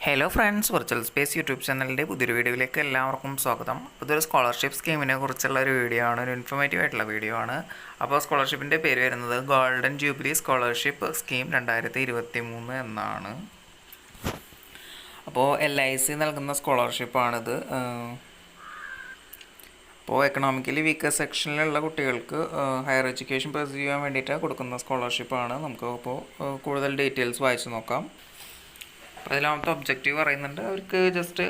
Hello friends, virtual space YouTube ചാനലിൻ്റെ പുതിയൊരു വീഡിയോയിലേക്ക് എല്ലാവർക്കും സ്വാഗതം. ഇതൊരു സ്കോളർഷിപ്പ് സ്കീമിനെ കുറിച്ചുള്ള ഒരു വീഡിയോ ആണ്, ഒരു ഇൻഫോർമേറ്റീവ് ആയിട്ടുള്ള വീഡിയോ ആണ്. അപ്പോൾ സ്കോളർഷിപ്പിൻ്റെ പേര് വരുന്നത് ഗോൾഡൻ ജൂബിലി സ്കോളർഷിപ്പ് സ്കീം 2023 എന്നാണ്. അപ്പോൾ LIC നൽകുന്ന സ്കോളർഷിപ്പാണിത്. അപ്പോൾ എക്കണോമിക്കലി വീക്കർ സെക്ഷനിലുള്ള കുട്ടികൾക്ക് ഹയർ എഡ്യൂക്കേഷൻ പെർസ്യൂ ചെയ്യാൻ വേണ്ടിയിട്ട് കൊടുക്കുന്ന സ്കോളർഷിപ്പാണ്. നമുക്ക് അപ്പോൾ കൂടുതൽ ഡീറ്റെയിൽസ് വായിച്ച് നോക്കാം. അതിലാമത്തെ ഒബ്ജക്റ്റീവ് പറയുന്നുണ്ട്, അവർക്ക് ജസ്റ്റ്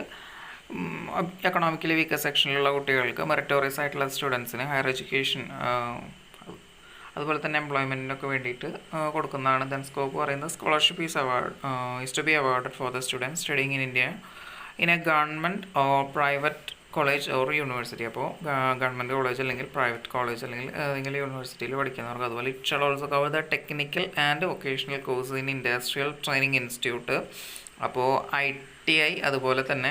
എക്കണോമിക്കലി വീക്കർ സെക്ഷനിലുള്ള കുട്ടികൾക്ക് മെറിറ്റോറിയസ് ആയിട്ടുള്ള സ്റ്റുഡൻസിന് ഹയർ എഡ്യൂക്കേഷൻ അതുപോലെ തന്നെ എംപ്ലോയ്മെൻറ്റിനൊക്കെ വേണ്ടിയിട്ട് കൊടുക്കുന്നതാണ്. ദെൻ സ്കോപ്പ് പറയുന്നത് scholarship is to be awarded for the students studying in India in a government or private college or university. അപ്പോൾ ഗവൺമെൻറ് കോളേജ് അല്ലെങ്കിൽ പ്രൈവറ്റ് കോളേജ് അല്ലെങ്കിൽ ഏതെങ്കിലും യൂണിവേഴ്സിറ്റിയിൽ പഠിക്കുന്നവർക്ക്. അതുപോലെ it shall also cover the technical and vocational course in industrial training institute. അപ്പോൾ ITI അതുപോലെ തന്നെ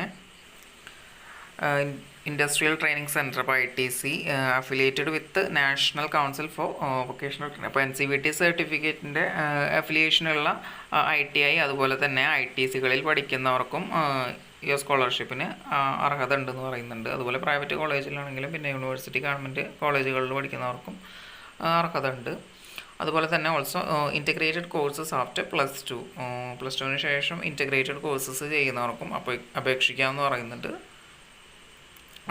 ഇൻഡസ്ട്രിയൽ ട്രെയിനിങ് സെൻറ്റർ, അപ്പോൾ ITC affiliated with national council for vocational training. അപ്പോൾ NCVT സർട്ടിഫിക്കറ്റിൻ്റെ അഫിലിയേഷനുള്ള ITI അതുപോലെ തന്നെ ITCകളിൽ പഠിക്കുന്നവർക്കും ഈ സ്കോളർഷിപ്പിന് അർഹത ഉണ്ടെന്ന് പറയുന്നുണ്ട്. അതുപോലെ പ്രൈവറ്റ് കോളേജിലാണെങ്കിലും പിന്നെ യൂണിവേഴ്സിറ്റി ഗവൺമെൻറ് കോളേജുകളിൽ പഠിക്കുന്നവർക്കും അർഹത ഉണ്ട്. അതുപോലെ തന്നെ also integrated courses after plus ടുവിന് ശേഷം ഇൻറ്റഗ്രേറ്റഡ് കോഴ്സസ് ചെയ്യുന്നവർക്കും അപേക്ഷിക്കാമെന്ന് പറയുന്നുണ്ട്.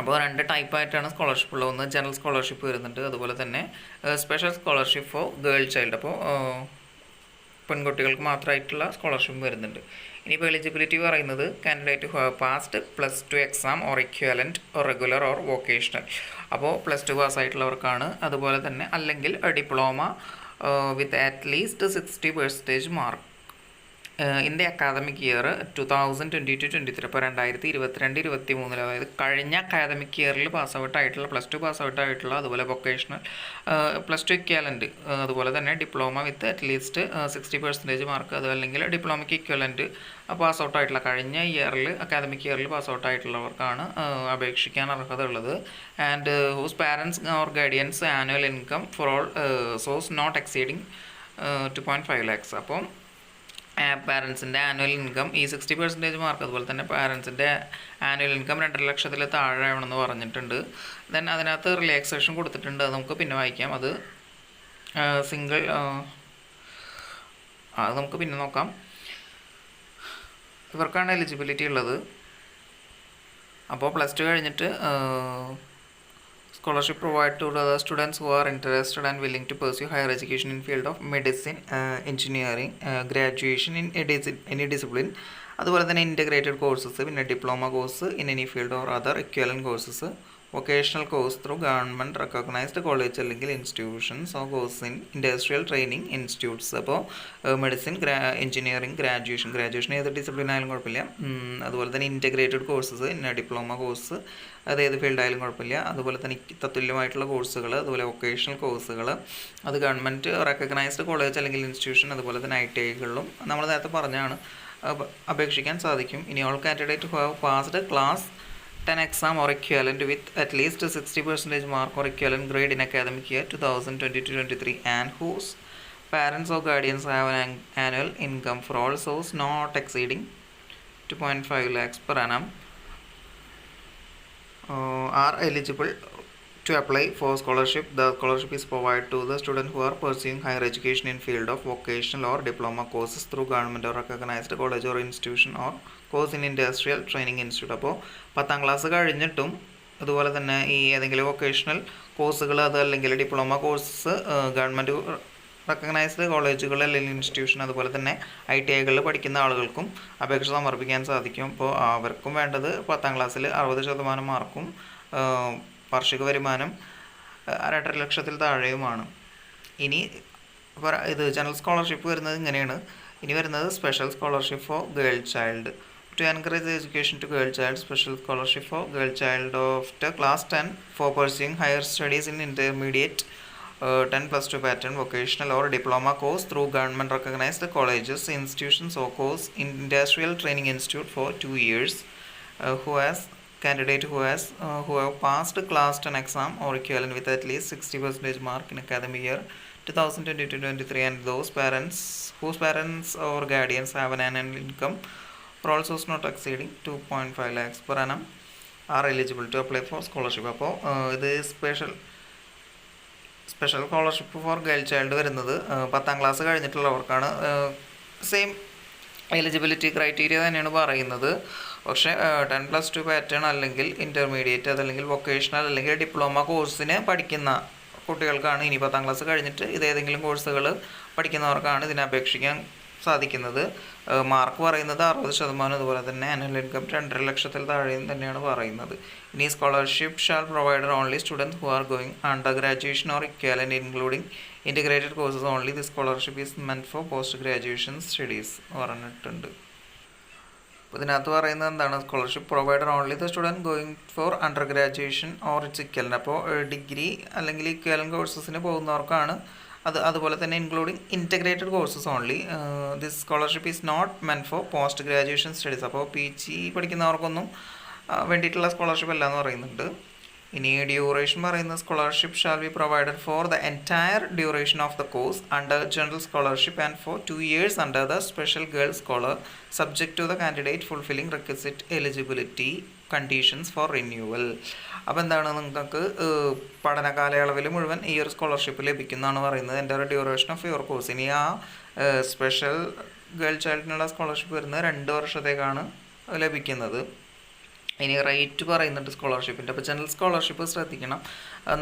അപ്പോൾ 2 ടൈപ്പായിട്ടാണ് സ്കോളർഷിപ്പ് ഉള്ളത്. ഒന്ന് ജനറൽ സ്കോളർഷിപ്പ് വരുന്നുണ്ട്, അതുപോലെ തന്നെ special scholarship for girl child. അപ്പോൾ പെൺകുട്ടികൾക്ക് മാത്രമായിട്ടുള്ള സ്കോളർഷിപ്പ് വരുന്നുണ്ട്. ഇനിയിപ്പോൾ എലിജിബിലിറ്റി പറയുന്നത് candidate who have passed +2 exam or equivalent or regular or vocational. അപ്പോൾ +2 പാസ്സായിട്ടുള്ളവർക്കാണ്. അതുപോലെ തന്നെ അല്ലെങ്കിൽ diploma with at least 60% mark in the academic year 2022-23. അപ്പോൾ 2022-23, അതായത് കഴിഞ്ഞ അക്കാദമിക് ഇയറിൽ +2 പാസ്ഔട്ടായിട്ടുള്ള അതുപോലെ വൊക്കേഷണൽ +2 ഇക്വലൻറ്റ് അതുപോലെ തന്നെ ഡിപ്ലോമ വിത്ത് അറ്റ്ലീസ്റ്റ് 60% മാർക്ക്, അത് അല്ലെങ്കിൽ ഡിപ്ലോമയ്ക്ക് ഇക്വലൻറ്റ് പാസ്ഔട്ടായിട്ടുള്ള കഴിഞ്ഞ ഇയറിൽ അക്കാദമിക് ഇയറിൽ പാസ്ഔട്ടായിട്ടുള്ളവർക്കാണ് അപേക്ഷിക്കാൻ അർഹത ഉള്ളത്. And whose parents or guardians annual income for all source not exceeding 2.5 lakhs. അപ്പം പാരൻസിൻ്റെ ആനുവൽ ഇൻകം ഈ 60% മാർക്ക് അതുപോലെ തന്നെ പാരൻസിൻ്റെ ആനുവൽ ഇൻകം 2.5 ലക്ഷത്തിൽ താഴെ ആവണമെന്ന് പറഞ്ഞിട്ടുണ്ട്. ദെൻ അതിനകത്ത് റിലാക്സേഷൻ കൊടുത്തിട്ടുണ്ട്, അത് നമുക്ക് പിന്നെ വായിക്കാം. അത് നമുക്ക് പിന്നെ നോക്കാം. ഇവർക്കാണ് എലിജിബിലിറ്റി ഉള്ളത്. അപ്പോൾ +2 കഴിഞ്ഞിട്ട് scholarship provided to the students who are interested and willing to pursue higher education in field of medicine, engineering, graduation in any discipline. അതുപോലെ തന്നെ ഇൻറ്റഗ്രേറ്റഡ് കോഴ്സസ്, പിന്നെ diploma course in any field or other equivalent courses, vocational course through government recognised college അല്ലെങ്കിൽ institutions or course in industrial training institutes. അപ്പോൾ medicine, engineering, graduation ഏത് discipline ആയാലും കുഴപ്പമില്ല. അതുപോലെ തന്നെ ഇൻറ്റഗ്രേറ്റഡ് കോഴ്സസ്, ഡിപ്ലോമ കോഴ്സ് അത് ഏത് ഫീൽഡായാലും കുഴപ്പമില്ല. അതുപോലെ തന്നെ തത്തുല്യമായിട്ടുള്ള കോഴ്സുകൾ, അതുപോലെ വൊക്കേഷണൽ കോഴ്സുകൾ അത് ഗവൺമെൻറ് റെക്കഗ്നൈസ്ഡ് കോളേജ് അല്ലെങ്കിൽ ഇൻസ്റ്റിറ്റ്യൂഷൻ അതുപോലെ തന്നെ ITIകളിലും നമ്മൾ നേരത്തെ പറഞ്ഞാണ് അപേക്ഷിക്കാൻ സാധിക്കും. ഇനി all candidate who have passed class 10 exam or equivalent with at least 60% mark or equivalent grade in academic year 2022-23 and whose parents or guardians have an annual income for all sources not exceeding 2.5 lakhs per annum are eligible to apply for scholarship. The scholarship is provided to the students who are pursuing higher education in field of vocational or diploma courses through government or recognized college or institution or course in industrial training institute. അപ്പോൾ 10ാം class കഴിഞ്ഞിട്ടും അതുപോലെ തന്നെ ഈ ഏതെങ്കിലും vocational കോഴ്സുകൾ അത് അല്ലെങ്കിൽ diploma course government recognised കോളേജുകൾ അല്ലെങ്കിൽ ഇൻസ്റ്റിറ്റ്യൂഷൻ അതുപോലെ തന്നെ ITIകളിൽ പഠിക്കുന്ന ആളുകൾക്കും അപേക്ഷ സമർപ്പിക്കാൻ സാധിക്കും. അപ്പോൾ അവർക്കും വേണ്ടത് 10ാം ക്ലാസ്സിൽ 60% മാർക്കും വാർഷിക വരുമാനം 2.5 ലക്ഷത്തിൽ താഴെയുമാണ്. ഇനി ഇത് ജനറൽ സ്കോളർഷിപ്പ് വരുന്നത് ഇങ്ങനെയാണ്. ഇനി വരുന്നത് special scholarship for girl child. To encourage education to girl child, special scholarship for girl child after class 10 for pursuing higher studies in intermediate 10+2 pattern vocational or diploma course through government recognized colleges, institutions or course in industrial training institute for 2 years, who have passed class 10 exam or equivalent with at least 60% mark in academic year 2022-23 and those parents whose parents or guardians have an annual income for all sources not exceeding 2.5 lakhs per annum are eligible to apply for scholarship. അപ്പോൾ ഇത് special scholarship for girl child വരുന്നത് 10ാം class കഴിഞ്ഞിട്ടുള്ളവർക്കാണ്. Same eligibility criteria തന്നെയാണ് പറയുന്നത്. പക്ഷേ 10+2 pattern അല്ലെങ്കിൽ intermediate അതല്ലെങ്കിൽ vocational അല്ലെങ്കിൽ diploma കോഴ്സിന് പഠിക്കുന്ന കുട്ടികൾക്കാണ് ഇനി 10ാം ക്ലാസ് കഴിഞ്ഞിട്ട് ഇതേതെങ്കിലും കോഴ്സുകൾ പഠിക്കുന്നവർക്കാണ് ഇതിനെ അപേക്ഷിക്കാൻ സാധിക്കുന്നത്. മാർക്ക് പറയുന്നത് 60%, അതുപോലെ തന്നെ ആനുവൽ ഇൻകം 2.5 ലക്ഷത്തിൽ താഴെയും തന്നെയാണ് പറയുന്നത്. ഇനി scholarship shall provider only students who are going under graduation or equivalent including integrated courses only. The scholarship is meant for post graduation studies പറഞ്ഞിട്ടുണ്ട്. അപ്പോൾ ഇതിനകത്ത് പറയുന്നത് എന്താണ്? Scholarship provider only the student going for under graduation or its equivalent. അപ്പോൾ degree അല്ലെങ്കിൽ equivalent കോഴ്സസിന് പോകുന്നവർക്കാണ് അതുപോലെ തന്നെ including integrated courses only. This scholarship is not meant for post graduation studies. അപ്പോൾ PG പഠിക്കുന്നവർക്കൊന്നും വേണ്ടിയിട്ടുള്ള സ്കോളർഷിപ്പ് അല്ല എന്ന് പറയുന്നുണ്ട്. ഇനി ഡ്യൂറേഷൻ പറയുന്നത് scholarship shall be provided for the entire duration of the course under general scholarship and for 2 years under the special girl scholar subject to the candidate fulfilling requisite eligibility conditions for renewal. അപ്പോൾ എന്താണ്, നിങ്ങൾക്ക് പഠന കാലയളവിൽ മുഴുവൻ ഈ ഒരു scholarship ലഭിക്കുന്നതാണ് പറയുന്നത്. എൻ്റെ ഒരു ഡ്യൂറേഷൻ ഓഫ് യുവർ കോഴ്സ്. ഇനി ആ സ്പെഷ്യൽ ഗേൾ ചൈൽഡിനുള്ള സ്കോളർഷിപ്പ് വരുന്നത് 2 വർഷത്തേക്കാണ് ലഭിക്കുന്നത്. ഇനി റേറ്റ് പറയുന്നുണ്ട് സ്കോളർഷിപ്പിൻ്റെ. അപ്പോൾ ജനറൽ സ്കോളർഷിപ്പ് ശ്രദ്ധിക്കണം,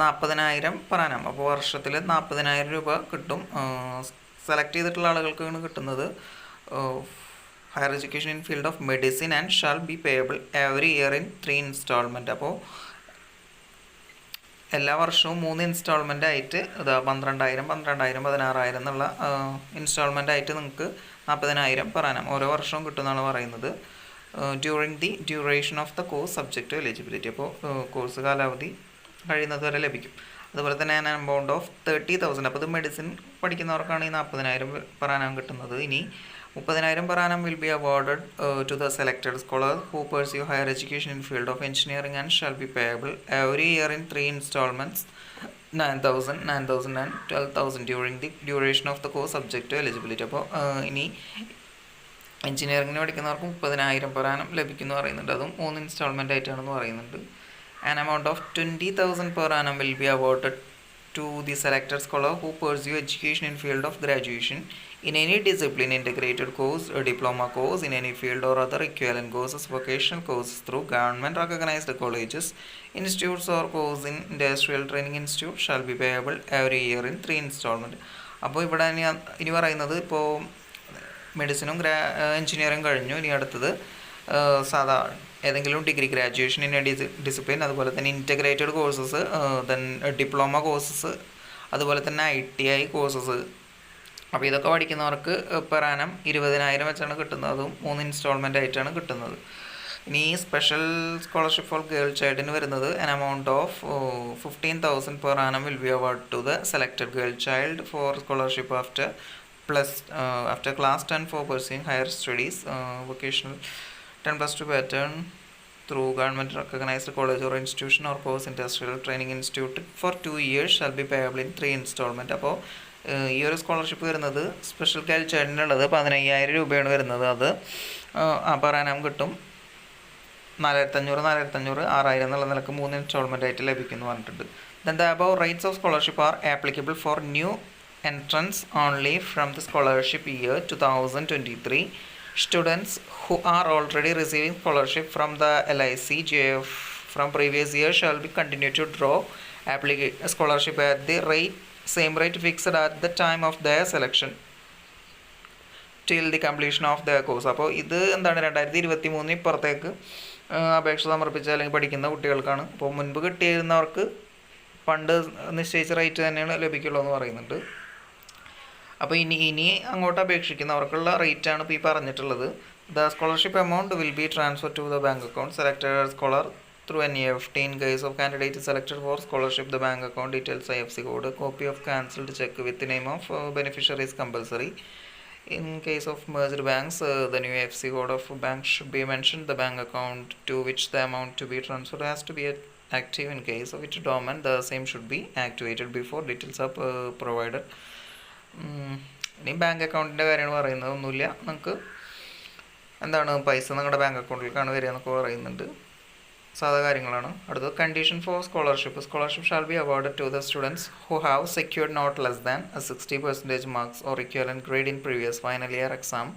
40,000 per annum. അപ്പോൾ വർഷത്തിൽ 40,000 രൂപ കിട്ടും. സെലക്ട് ചെയ്തിട്ടുള്ള ആളുകൾക്കാണ് കിട്ടുന്നത്. Higher education in field of medicine and shall be payable every year in 3 installment. അപ്പോൾ എല്ലാ വർഷവും 3 ഇൻസ്റ്റാൾമെൻ്റ് ആയിട്ട് 12,000, 16,000 എന്നുള്ള ഇൻസ്റ്റാൾമെൻ്റ് ആയിട്ട് നിങ്ങൾക്ക് 40,000 per annum ഓരോ വർഷവും കിട്ടുമെന്നാണ് പറയുന്നത്. During the duration of the course subject to eligibility. അപ്പോൾ കോഴ്സ് കാലാവധി കഴിയുന്നത് വരെ ലഭിക്കും. അതുപോലെ തന്നെ ആൻ എമൗണ്ട് ഓഫ് 30,000. അപ്പോൾ ഇത് മെഡിസിൻ പഠിക്കുന്നവർക്കാണ് ഈ 40,000 per annum കിട്ടുന്നത്. ഇനി 30,000 per annum will be awarded to the selected scholar who pursue higher education in field of engineering and shall be payable every year in 3 installments, 9,000, 9,000 and 12,000 during the duration of the course subject to eligibility. അപ്പോൾ ഇനി എഞ്ചിനീയറിങ്ങിന് പഠിക്കുന്നവർക്ക് 30,000 per annum ലഭിക്കുമെന്ന് പറയുന്നുണ്ട്. അതും 3 instalment ആയിട്ടാണെന്ന് പറയുന്നുണ്ട്. An amount of 20,000 per annum will be awarded to the selected scholar who pursue education in field of graduation in any discipline, integrated course, a diploma course in any field or other equivalent courses, vocational courses through government recognized colleges, institutes or course in industrial training institute shall be payable every year in 3 installment. അപ്പോൾ ഇവിടെ ഇനി പറയുന്നത്, ഇപ്പോൾ മെഡിസിനും engineering കഴിഞ്ഞു, ഇനി അടുത്തത് സാധാ ഏതെങ്കിലും ഡിഗ്രി ഗ്രാജുവേഷൻ ഇൻ ഡിസിപ്ലിൻ, അതുപോലെ തന്നെ integrated courses, then diploma courses, അതുപോലെ തന്നെ ITI കോഴ്സസ്. അപ്പോൾ ഇതൊക്കെ പഠിക്കുന്നവർക്ക് per annum 20,000 വെച്ചാണ് കിട്ടുന്നത്. അതും 3 ഇൻസ്റ്റാൾമെൻ്റ് ആയിട്ടാണ് കിട്ടുന്നത്. ഇനി സ്പെഷ്യൽ സ്കോളർഷിപ്പ് ഫോർ ഗേൾ ചൈൽഡിന് വരുന്നത് an amount of 15,000 per annum will be awarded to the selected girl child for scholarship after class 10 for pursuing higher studies, vocational 10+2 pattern through government recognized college or institution or course industrial training institute for 2 years shall be payable in 3 installment. അപ്പോൾ ഈ ഒരു scholarship വരുന്നത് special girl ചൈൽഡിനുള്ളത് 15,000 രൂപയാണ് വരുന്നത്. അത് per annum കിട്ടും 4,500, 6,000 എന്നുള്ള നിലക്ക് 3 ഇൻസ്റ്റാൾമെൻ്റ് ആയിട്ട് ലഭിക്കുമെന്ന് പറഞ്ഞിട്ടുണ്ട്. Then the above rates of scholarship are applicable for new entrants only from the scholarship year 2023. Students who are already receiving scholarship from the LIC JF from previous year shall be continue to draw scholarship at the same rate fixed at the time of their selection till the completion of their course. അപ്പോൾ ഇത് എന്താണ്, 2023 ഇപ്പുറത്തേക്ക് അപേക്ഷ സമർപ്പിച്ച അല്ലെങ്കിൽ പഠിക്കുന്ന കുട്ടികൾക്കാണ്. അപ്പോൾ മുൻപ് കിട്ടിയിരുന്നവർക്ക് പണ്ട് നിശ്ചയിച്ച റേറ്റ് തന്നെയാണ് ലഭിക്കുള്ളൂ എന്ന് പറയുന്നുണ്ട്. അപ്പോൾ ഇനി അങ്ങോട്ട് അപേക്ഷിക്കുന്നവർക്കുള്ള റേറ്റാണ് ഇപ്പോൾ ഈ പറഞ്ഞിട്ടുള്ളത്. The scholarship amount will be transfer to the bank account selected scholar through NEFT. In case of candidate is selected for scholarship, the bank account details, IFSC code, copy of cancelled check with the name of beneficiary is compulsory. In case of merged banks, the new IFSC code of bank should be mentioned. The bank account to which the amount to be transferred has to be active. In case of it dormant, the same should be activated before details are provided. ഇനി bank അക്കൗണ്ടിൻ്റെ കാര്യമാണ് പറയുന്നത്, ഒന്നുമില്ല. നമുക്ക് എന്താണ് പൈസ നിങ്ങളുടെ bank അക്കൗണ്ടിലേക്കാണ് വരിക എന്നൊക്കെ പറയുന്നുണ്ട്. സാധാ കാര്യങ്ങളാണ്. അടുത്തത് condition for scholarship shall B awarded to the students who have secured not less than a 60% marks or equivalent grade in previous final year exam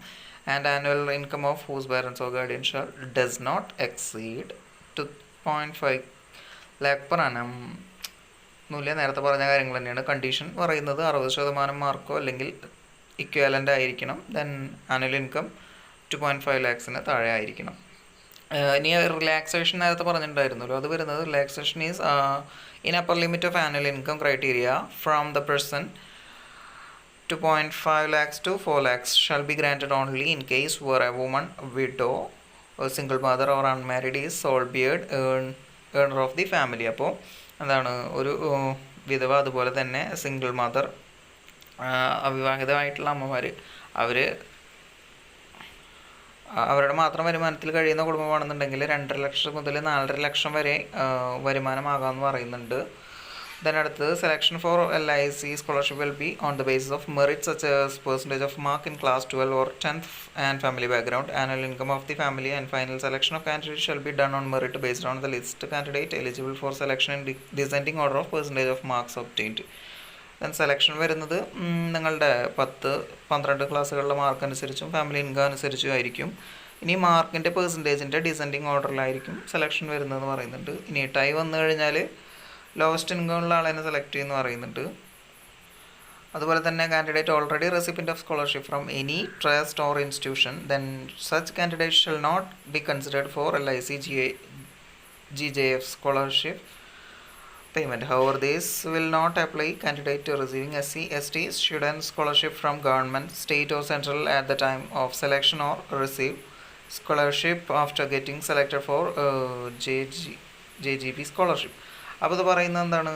and annual income of whose parents or guardian shall does not exceed 2.5 lakh per annum. ഒന്നുമില്ല, നേരത്തെ പറഞ്ഞ കാര്യങ്ങൾ തന്നെയാണ്. Condition പറയുന്നത് 60% Marco അല്ലെങ്കിൽ equivalent ആയിരിക്കണം. Then annual income 2.5 lakhs താഴെ ആയിരിക്കണം. ഇനി റിലാക്സേഷൻ നേരത്തെ പറഞ്ഞിട്ടുണ്ടായിരുന്നല്ലോ, അത് വരുന്നത് relaxation is in upper limit of annual income criteria from the person 2.5 lakhs to 4 lakhs shall be granted only in case where a woman, a widow, a single mother or unmarried is sole beard earner of the family. അപ്പോൾ എന്താണ്, ഒരു വിധവ, അതുപോലെ തന്നെ single mother, അവിവാഹിതമായിട്ടുള്ള അമ്മമാർ, അവർ അവരുടെ മാത്രം വരുമാനത്തിൽ കഴിയുന്ന കുടുംബമാണെന്നുണ്ടെങ്കിൽ 2.5 ലക്ഷം മുതൽ 4.5 ലക്ഷം വരെ വരുമാനമാകാമെന്ന് പറയുന്നുണ്ട്. അടുത്തത് selection four LIC scholarship will be on the basis of merit such as percentage off mark in class 12 or 10th and family background, annual income of the family and final selection of candidate shell be done on merit based on the list candidate eligible for selection in descending order of percentage of marks obtained. Then selection വരുന്നത് നിങ്ങളുടെ 10-12 ക്ലാസ്സുകളിലെ mark അനുസരിച്ചും family income അനുസരിച്ചും ആയിരിക്കും. ഇനി മാർക്കിൻ്റെ പെർസെൻറ്റേജിൻ്റെ descending ഓർഡറിലായിരിക്കും selection വരുന്നതെന്ന് പറയുന്നുണ്ട്. ഇനി ടൈ വന്നു കഴിഞ്ഞാൽ ലോവസ്റ്റ് ഇൻകം ഉള്ള ആളെ സെലക്ട് ചെയ്യുമെന്ന് പറയുന്നുണ്ട്. അതുപോലെ തന്നെ candidate already recipient of scholarship from any trust or institution, then such candidate shall not be considered for LIC GJF scholarship payment. However, this will not apply candidate receiving SC/ST student scholarship from government, state or central at the time of selection or receive scholarship after getting selected for JGP scholarship. അപ്പോൾ ഇത് പറയുന്നത് എന്താണ്,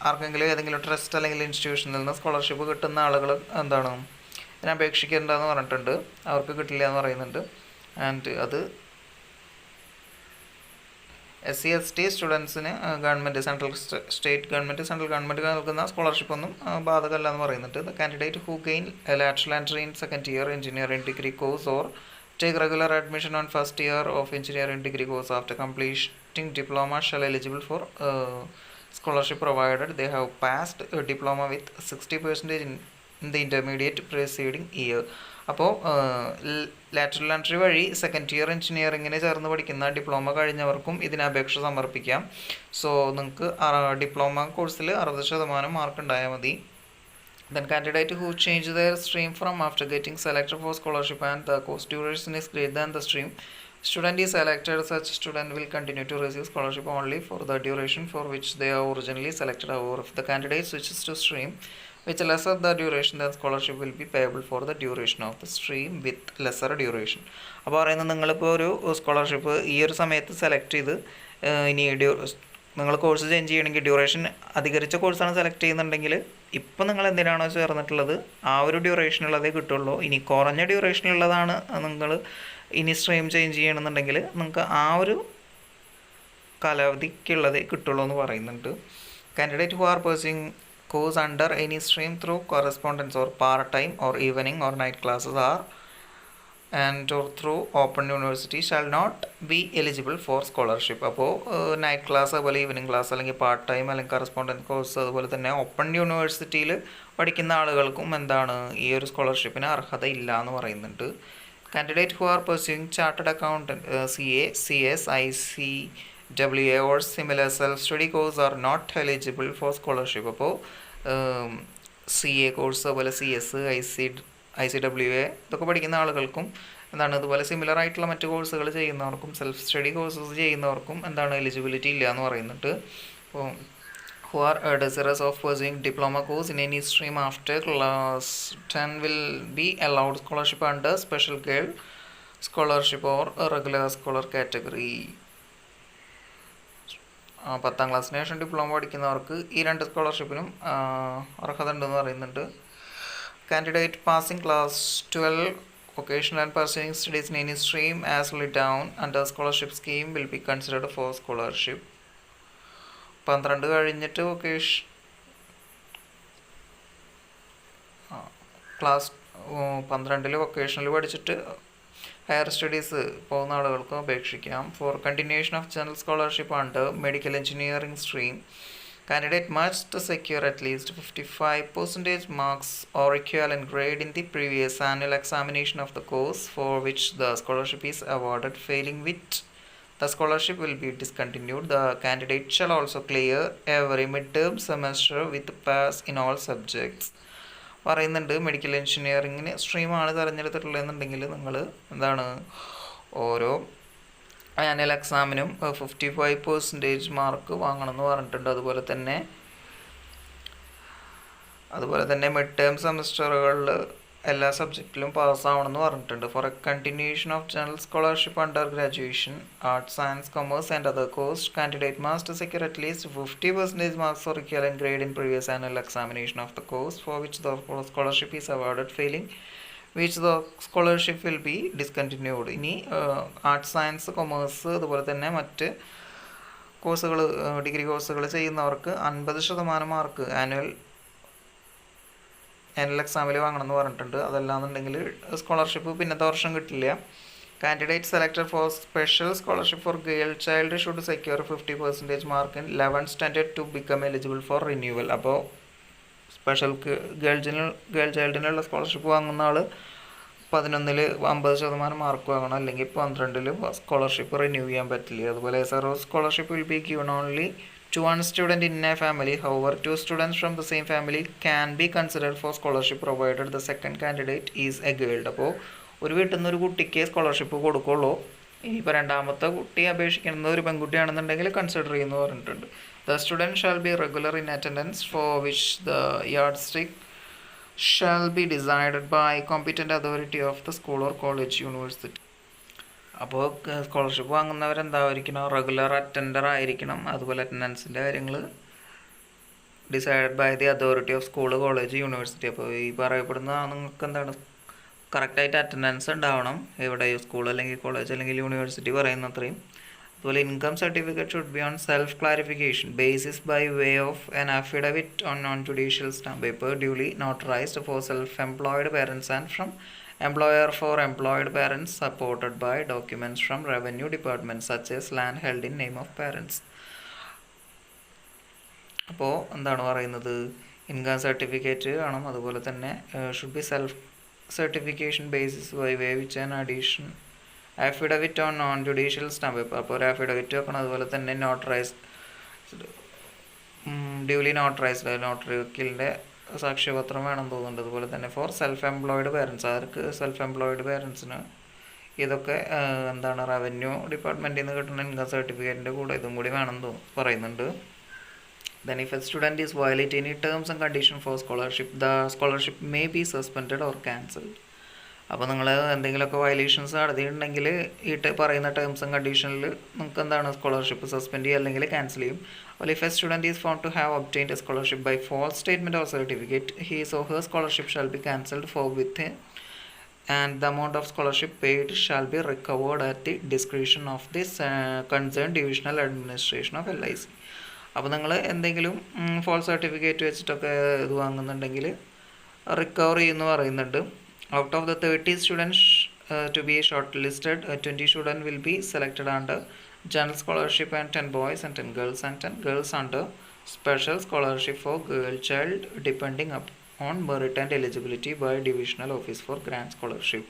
ആർക്കെങ്കിലും ഏതെങ്കിലും trust അല്ലെങ്കിൽ ഇൻസ്റ്റിറ്റ്യൂഷനിൽ നിന്ന് scholarship കിട്ടുന്ന ആളുകൾ എന്താണ് ഇതിനെ അപേക്ഷിക്കേണ്ടതെന്ന് പറഞ്ഞിട്ടുണ്ട്. അവർക്ക് കിട്ടില്ല എന്ന് പറയുന്നുണ്ട്. ആൻഡ് അത് SC/ST സ്റ്റുഡൻസിന് ഗവൺമെൻറ്, സ്റ്റേറ്റ് ഗവൺമെൻറ് നൽകുന്ന സ്കോളർഷിപ്പൊന്നും ബാധകമല്ല എന്ന് പറയുന്നുണ്ട്. The candidate who gain lateral entry in second year engineering degree course or take regular admission on first year of engineering degree course after completing diploma shall eligible for scholarship provided they have passed a diploma with 60% in the intermediate preceding year. അപ്പോൾ lateral entry വഴി second year എഞ്ചിനീയറിങ്ങിന് ചേർന്ന് പഠിക്കുന്ന diploma കഴിഞ്ഞവർക്കും ഇതിന് അപേക്ഷ സമർപ്പിക്കാം. So നിങ്ങൾക്ക് diploma കോഴ്സിൽ 60% mark ഉണ്ടായാൽ മതി. Then candidate who change their stream from after getting selected for scholarship and the course duration is greater than the stream student is selected, such student will continue to receive scholarship only for the duration for which they are originally selected. However, if the candidate switches to stream which lesser the duration, then scholarship will be payable for the duration of the stream with lesser duration. അപ്പോൾ പറയുന്നത്, നിങ്ങളിപ്പോൾ ഒരു scholarship ഈ ഒരു സമയത്ത് select ചെയ്ത് ഇനി നിങ്ങൾ കോഴ്സ് ചേഞ്ച് ചെയ്യണമെങ്കിൽ, ഡ്യൂറേഷൻ അധികരിച്ച കോഴ്സാണ് സെലക്ട് ചെയ്യുന്നുണ്ടെങ്കിൽ ഇപ്പം നിങ്ങൾ എന്തിനാണോ ചേർന്നിട്ടുള്ളത് ആ ഒരു ഡ്യൂറേഷനുള്ളതേ കിട്ടുള്ളൂ. ഇനി കുറഞ്ഞ ഡ്യൂറേഷനുള്ളതാണ് നിങ്ങൾ ഇനി സ്ട്രീം ചേഞ്ച് ചെയ്യണമെന്നുണ്ടെങ്കിൽ നിങ്ങൾക്ക് ആ ഒരു കാലാവധിക്കുള്ളതേ കിട്ടുള്ളൂ എന്ന് പറയുന്നുണ്ട്. Candidate who are pursuing course under any stream through correspondence or part time or evening or night classes R and or through open university shall not be eligible for scholarship. അപ്പോൾ night class, അതുപോലെ evening class, അല്ലെങ്കിൽ part time, അല്ലെങ്കിൽ correspondence course, അതുപോലെ തന്നെ open യൂണിവേഴ്സിറ്റിയിൽ പഠിക്കുന്ന ആളുകൾക്കും എന്താണ് ഈ ഒരു സ്കോളർഷിപ്പിന് അർഹത ഇല്ല എന്ന് പറയുന്നുണ്ട്. Candidate who are pursuing chartered accountant CA, CS, ICWA or similar self study course are not eligible for scholarship. അപ്പോൾ CA കോഴ്സ്, അതുപോലെ CS, ICWA ഇതൊക്കെ പഠിക്കുന്ന ആളുകൾക്കും എന്താണ് ഇതുപോലെ സിമിലർ ആയിട്ടുള്ള മറ്റു കോഴ്സുകൾ ചെയ്യുന്നവർക്കും സെൽഫ് സ്റ്റഡി കോഴ്സസ് ചെയ്യുന്നവർക്കും എന്താണ് എലിജിബിലിറ്റി ഇല്ല എന്ന് പറയുന്നുണ്ട്. അപ്പോൾ who are desirous of pursuing diploma course in any stream after class 10 will be allowed scholarship under special grade scholarship or a regular scholar category. 10th ക്ലാസ്സിന് ശേഷം ഡിപ്ലോമ പഠിക്കുന്നവർക്ക് ഈ 2 സ്കോളർഷിപ്പിനും അർഹത ഉണ്ടെന്ന് പറയുന്നുണ്ട്. Candidate passing class 12 vocational and pursuing studies in any stream as laid down under scholarship scheme will be considered for scholarship. 12 കഴിഞ്ഞിട്ട് class 12 vocational പഠിച്ചിട്ട് higher studies പോകുന്ന ആളുകൾക്ക് അപേക്ഷിക്കാം. For continuation of general scholarship under medical engineering stream, candidate must secure at least 55% marks or equivalent grade in the previous annual examination of the course for which the scholarship is awarded. Failing which, the scholarship will be discontinued. The candidate shall also clear every midterm semester with pass in all subjects. പറയുന്നുണ്ട് medical എഞ്ചിനീയറിങ്ങിന് സ്ട്രീമാണ് തിരഞ്ഞെടുത്തിട്ടുള്ളതെന്നുണ്ടെങ്കിൽ നിങ്ങൾ എന്താണ് ഓരോ annual എക്സാമിനും 55% mark വാങ്ങണമെന്ന് പറഞ്ഞിട്ടുണ്ട്. അതുപോലെ തന്നെ mid term സെമിസ്റ്ററുകളിൽ എല്ലാ സബ്ജക്റ്റിലും പാസ്സാവണമെന്ന് പറഞ്ഞിട്ടുണ്ട്. For a continuation of general scholarship under graduation, arts, science, commerce and other course, candidate must secure at least 50% marks or equivalent grade in previous annual examination of the course for which the scholarship is awarded. Failing which the scholarship will be discontinued. ഇനി arts, science, commerce അതുപോലെ തന്നെ മറ്റ് കോഴ്സുകൾ, degree കോഴ്സുകൾ ചെയ്യുന്നവർക്ക് 50% mark annual എക്സാമിൽ വാങ്ങണമെന്ന് പറഞ്ഞിട്ടുണ്ട്. അതല്ലാന്നുണ്ടെങ്കിൽ സ്കോളർഷിപ്പ് പിന്നത്തെ വർഷം കിട്ടില്ല. Candidate selected for special scholarship for girl child should secure 50% mark in 11th standard to become eligible for renewal. അപ്പോൾ സ്പെഷ്യൽ ഗേൾ ചൈൽഡിനുള്ള സ്കോളർഷിപ്പ് വാങ്ങുന്ന ആൾ 11ൽ 50% മാർക്ക് വാങ്ങണം, അല്ലെങ്കിൽ 12ൽ സ്കോളർഷിപ്പ് റിന്യൂ ചെയ്യാൻ പറ്റില്ല. അതുപോലെ scholarship will be given only to one student in a family. However, 2 students from the same family can be considered for scholarship provided the second candidate is a girl. അപ്പോൾ ഒരു വീട്ടിൽ നിന്ന് ഒരു കുട്ടിക്ക് scholarship കൊടുക്കുള്ളൂ. ഇനിയിപ്പോൾ രണ്ടാമത്തെ കുട്ടി അപേക്ഷിക്കുന്നത് ഒരു പെൺകുട്ടിയാണെന്നുണ്ടെങ്കിൽ കൺസിഡർ ചെയ്യുന്നു പറഞ്ഞിട്ടുണ്ട്. The student shall be regular in attendance for which the yardstick shall be decided by competent authority of the school or college, university. അപ്പോൾ സ്കോളർഷിപ്പ് വാങ്ങുന്നവരെന്തായിരിക്കണം, റെഗുലർ അറ്റൻഡർ ആയിരിക്കണം. അതുപോലെ അറ്റൻഡൻസിൻ്റെ കാര്യങ്ങൾ decided by the authority of school, college, university. അപ്പോൾ ഈ പറയപ്പെടുന്ന നിങ്ങൾക്ക് എന്താണ് കറക്റ്റായിട്ട് അറ്റൻഡൻസ് ഉണ്ടാവണം എവിടെ, സ്കൂൾ അല്ലെങ്കിൽ കോളേജ് അല്ലെങ്കിൽ യൂണിവേഴ്സിറ്റി പറയുന്ന അത്രയും. അതുപോലെ income certificate should be on self clarification basis by way of an affidavit on non judicial stamp paper duly notarised for self employed parents and from employer for employed parents, supported by documents from revenue department such as land held in name of parents. അപ്പോൾ എന്താണ് പറയുന്നത്, income certificate വേണം. അതുപോലെ തന്നെ should be self certification basis by way which an addition affidavit on non judicial stamp paper. അപ്പോൾ ഒരു affidavit വെക്കണം. അതുപോലെ തന്നെ നോട്ടറൈസ്ഡ്, ഡ്യൂലി നോട്ടറൈസ്ഡ്, നോട്ടറി വക്കീലിൻ്റെ സാക്ഷ്യപത്രം വേണം തോന്നുന്നുണ്ട്. അതുപോലെ തന്നെ ഫോർ സെൽഫ് എംപ്ലോയിഡ് പേരൻസ്, അവർക്ക് സെൽഫ് എംപ്ലോയിഡ് പേരൻസിന് ഇതൊക്കെ എന്താണ് റവന്യൂ ഡിപ്പാർട്ട്മെൻറ്റിൽ നിന്ന് കിട്ടുന്ന ഇൻകം സർട്ടിഫിക്കറ്റിൻ്റെ കൂടെ ഇതും കൂടി വേണം പറയുന്നുണ്ട്. Then if a student is violating any terms and conditions for scholarship, the scholarship may be suspended or cancelled. അപ്പോൾ നിങ്ങൾ എന്തെങ്കിലുമൊക്കെ വയലേഷൻസ് നടത്തിയിട്ടുണ്ടെങ്കിൽ ഈ പറയുന്ന ടേംസ് ആൻഡ് കണ്ടീഷനിൽ നിങ്ങൾക്ക് എന്താണ് സ്കോളർഷിപ്പ് സസ്പെൻഡ് ചെയ്യുക അല്ലെങ്കിൽ ക്യാൻസൽ ചെയ്യും. Well, if a student is found to have obtained a scholarship by false statement or certificate, his or her scholarship shall be cancelled forthwith and the amount of scholarship paid shall be recovered at the discretion of this concerned divisional administration of LIC. അപ്പോൾ നിങ്ങൾ എന്തെങ്കിലും false certificate വെച്ചിട്ടൊക്കെ ഇത് വാങ്ങുന്നുണ്ടെങ്കിൽ recover ചെയ്യുമെന്ന് പറയുന്നുണ്ട്. Out of the 30 students to be shortlisted, 20 students will be selected under general scholarship and 10 boys and 10 girls and 10 girls under special scholarship for girl child depending on merit and eligibility by divisional office for grant scholarship.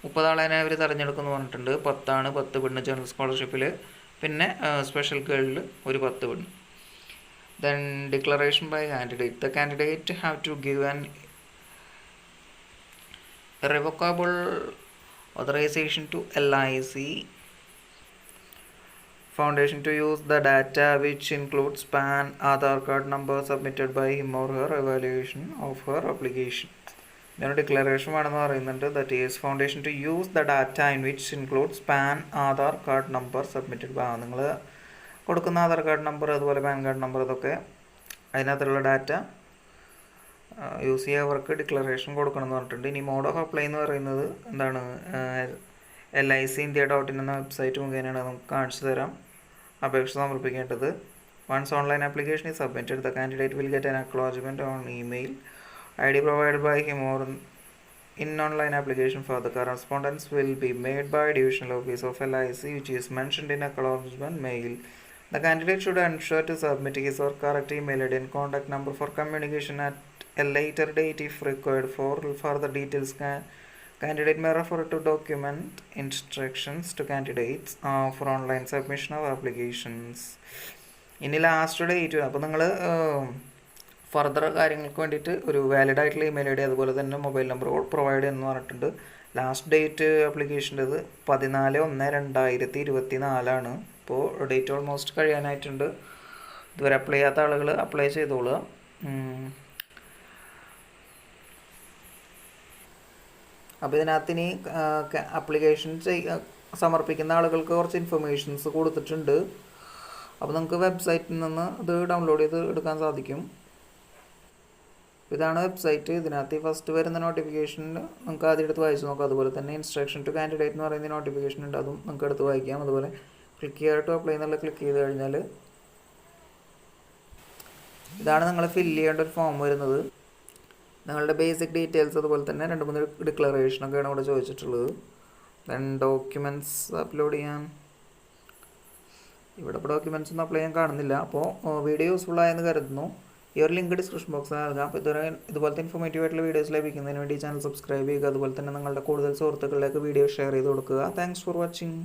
30 ആളെ അവർ തിരഞ്ഞെടുക്കുമെന്ന് പറഞ്ഞിട്ടുണ്ട്. 10 പെണ്ണ് general സ്കോളർഷിപ്പിൽ, പിന്നെ special ഗേളിൽ ഒരു 10 പെണ്ണ്. Then declaration by candidate. The candidate have to give an irrevocable authorization to LIC Foundation to use the data which includes PAN, Aadhaar card number submitted by him or her evaluation of her application. ഇതിനൊരു declaration വേണമെന്ന് പറയുന്നുണ്ട്. That is foundation to use the data in which includes PAN, Aadhaar card number submitted by, നിങ്ങൾ കൊടുക്കുന്ന Aadhaar card number അതുപോലെ PAN card number ഇതൊക്കെ അതിനകത്തുള്ള data use ചെയ്യാത്തവർക്ക് declaration കൊടുക്കണം എന്ന് പറഞ്ഞിട്ടുണ്ട്. ഇനി മോഡ് ഓഫ് അപ്ലൈ എന്ന് പറയുന്നത് എന്താണ്, LIC-India.in എന്ന വെബ്സൈറ്റ് മുഖേനയാണ് നമുക്ക് കാണിച്ചു തരാം അപേക്ഷ സമർപ്പിക്കേണ്ടത്. Once online application is submitted, the candidate will get an acknowledgement on email ID provided by him or in online application for the correspondence will be made by Divisional Office of LIC, which is mentioned in acknowledgement mail. The candidate should ensure to submit his or correct email ID and contact number for communication at a later date if required. For further details, candidate may refer to document instructions to candidates for online submission of applications. ഇനി last date അപ്പോൾ നിങ്ങൾ further കാര്യങ്ങൾക്ക് വേണ്ടിയിട്ട് ഒരു valid ആയിട്ടുള്ള email I D അതുപോലെ തന്നെ mobile number provide ചെയ്യുമെന്ന് പറഞ്ഞിട്ടുണ്ട്. ലാസ്റ്റ് ഡേറ്റ് ആപ്ലിക്കേഷൻ്റെത് 14/1/2024 ഇപ്പോൾ ഡേറ്റ് ഓൾമോസ്റ്റ് കഴിയാനായിട്ടുണ്ട്. ഇതുവരെ അപ്ലൈ ചെയ്യാത്ത ആളുകൾ അപ്ലൈ ചെയ്തോളുക. അപ്പോൾ ഇതിനകത്ത് ഇനി ആപ്ലിക്കേഷൻ സമർപ്പിക്കുന്ന ആളുകൾക്ക് കുറച്ച് ഇൻഫർമേഷൻസ് കൊടുത്തിട്ടുണ്ട്. അപ്പോൾ നമുക്ക് വെബ്സൈറ്റിൽ നിന്ന് ഇത് ഡൗൺലോഡ് ചെയ്ത് എടുക്കാൻ സാധിക്കും. ഇതാണ് വെബ്സൈറ്റ്. ഇതിനകത്ത് ഫസ്റ്റ് വരുന്ന നോട്ടിഫിക്കേഷനിൽ നമുക്ക് ആദ്യം എടുത്ത് വായിച്ച് നോക്കാം. അതുപോലെ തന്നെ ഇൻസ്ട്രക്ഷൻ ടു കാൻഡിഡേറ്റ് എന്ന് പറയുന്ന നോട്ടിഫിക്കേഷൻ ഉണ്ട്, അതും നമുക്ക് എടുത്ത് വായിക്കാം. അതുപോലെ ക്ലിക്ക് ചെയ്യാൻ ടു അപ്ലൈ എന്നുള്ള ക്ലിക്ക് ചെയ്ത് കഴിഞ്ഞാൽ ഇതാണ് നിങ്ങൾ ഫില്ല് ചെയ്യേണ്ട ഒരു ഫോം വരുന്നത്. നിങ്ങളുടെ ബേസിക് ഡീറ്റെയിൽസ് അതുപോലെ തന്നെ 2-3 ഡിക്ലറേഷനൊക്കെയാണ് ഇവിടെ ചോദിച്ചിട്ടുള്ളത്. ദെൻ ഡോക്യുമെൻറ്റ്സ് അപ്ലോഡ് ചെയ്യാൻ ഇവിടെ ഇപ്പോൾ ഡോക്യുമെൻറ്റ്സ് ഒന്നും അപ്ലൈ ചെയ്യാൻ കാണുന്നില്ല. അപ്പോൾ വീഡിയോ യൂസ്ഫുൾ ആയെന്ന് കരുതുന്നു. ഈ ഒരു ലിങ്ക് ഡിസ്ക്രിപ്ഷൻ ബോക്സിൽ നൽകാം. അപ്പോൾ ഇതുപോലത്തെ ഇൻഫോർമേറ്റീവ് ആയിട്ടുള്ള വീഡിയോസ് ലഭിക്കുന്നതിന് വേണ്ടി ചാനൽ സബ്സ്ക്രൈബ് ചെയ്യുക. അതുപോലെ തന്നെ നിങ്ങളുടെ കൂടുതൽ സുഹൃത്തുക്കളിലേക്ക് വീഡിയോ ഷെയർ ചെയ്ത് കൊടുക്കുക. Thanks for watching.